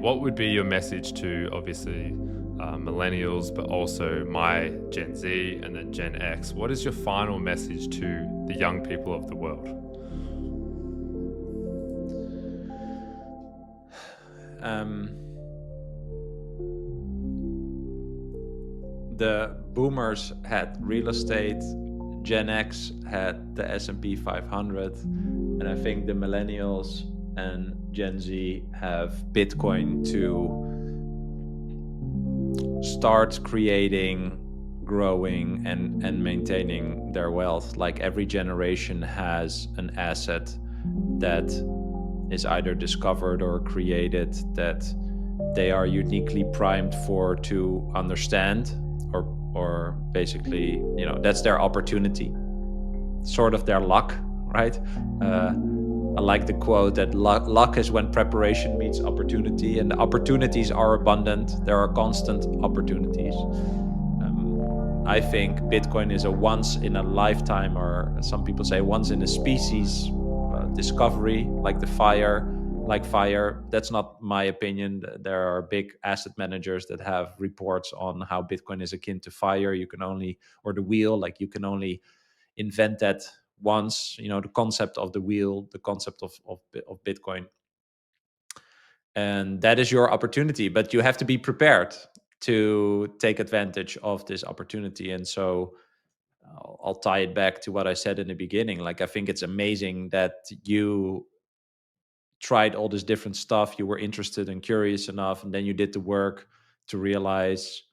what would be your message to obviously millennials, but also my Gen Z and then Gen X? What is your final message to the young people of the world? Um, the boomers had real estate, Gen X had the S&P 500, and I think the millennials and Gen Z have Bitcoin to start creating, growing, and maintaining their wealth. Like every generation has an asset that is either discovered or created that they are uniquely primed for to understand, or basically, that's their opportunity, sort of their luck, right? I like the quote that luck is when preparation meets opportunity, and the opportunities are abundant. There are constant opportunities. I think Bitcoin is a once in a lifetime, or some people say once in a species discovery, like fire. That's not my opinion. There are big asset managers that have reports on how Bitcoin is akin to fire. Or the wheel, like you can only invent that once. The concept of the wheel, the concept of Bitcoin, and that is your opportunity. But you have to be prepared to take advantage of this opportunity. And so I'll tie it back to what I said in the beginning. Like, I think it's amazing that you tried all this different stuff. You were interested and curious enough, and then you did the work to realize,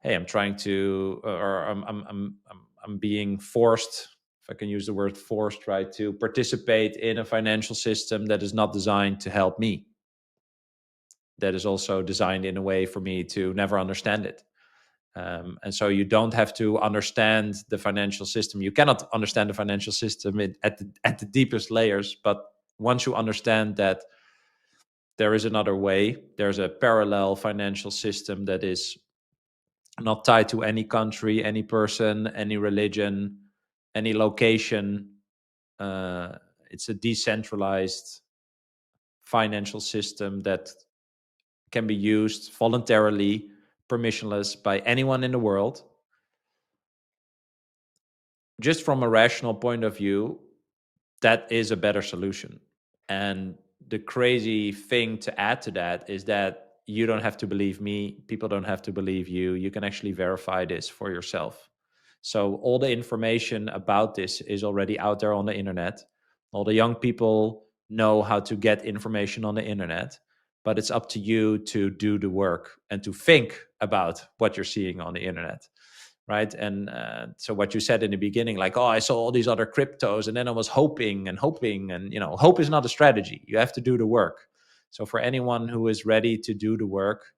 hey, I'm trying to, or I'm being forced, if I can use the word forced, right, to participate in a financial system that is not designed to help me. That is also designed in a way for me to never understand it. And so you don't have to understand the financial system. You cannot understand the financial system at the deepest layers. But once you understand that there is another way, there's a parallel financial system that is not tied to any country, any person, any religion, any location. It's a decentralized financial system that can be used voluntarily, permissionless by anyone in the world. Just from a rational point of view, that is a better solution. And the crazy thing to add to that is that you don't have to believe me. People don't have to believe you. You can actually verify this for yourself. So all the information about this is already out there on the internet. All the young people know how to get information on the internet, but it's up to you to do the work and to think about what you're seeing on the internet. Right. And so what you said in the beginning, like, oh, I saw all these other cryptos and then I was hoping and hoping. And, hope is not a strategy. You have to do the work. So for anyone who is ready to do the work,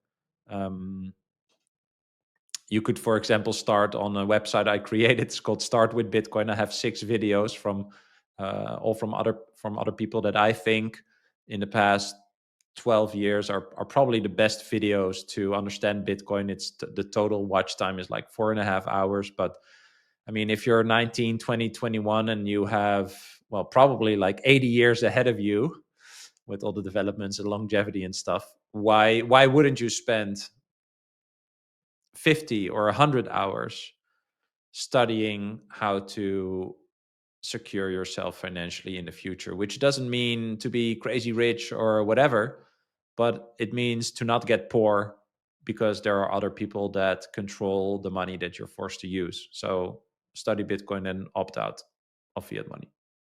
you could, for example, start on a website I created. It's called Start with Bitcoin. I have 6 videos from all from other people that I think in the past 12 years are probably the best videos to understand Bitcoin. It's the total watch time is like 4.5 hours. But I mean, if you're 19, 20, 21 and you have, well, probably like 80 years ahead of you with all the developments and longevity and stuff, why wouldn't you spend 50 or 100 hours studying how to secure yourself financially in the future? Which doesn't mean to be crazy rich or whatever, but it means to not get poor because there are other people that control the money that you're forced to use. So study Bitcoin and opt out of fiat money.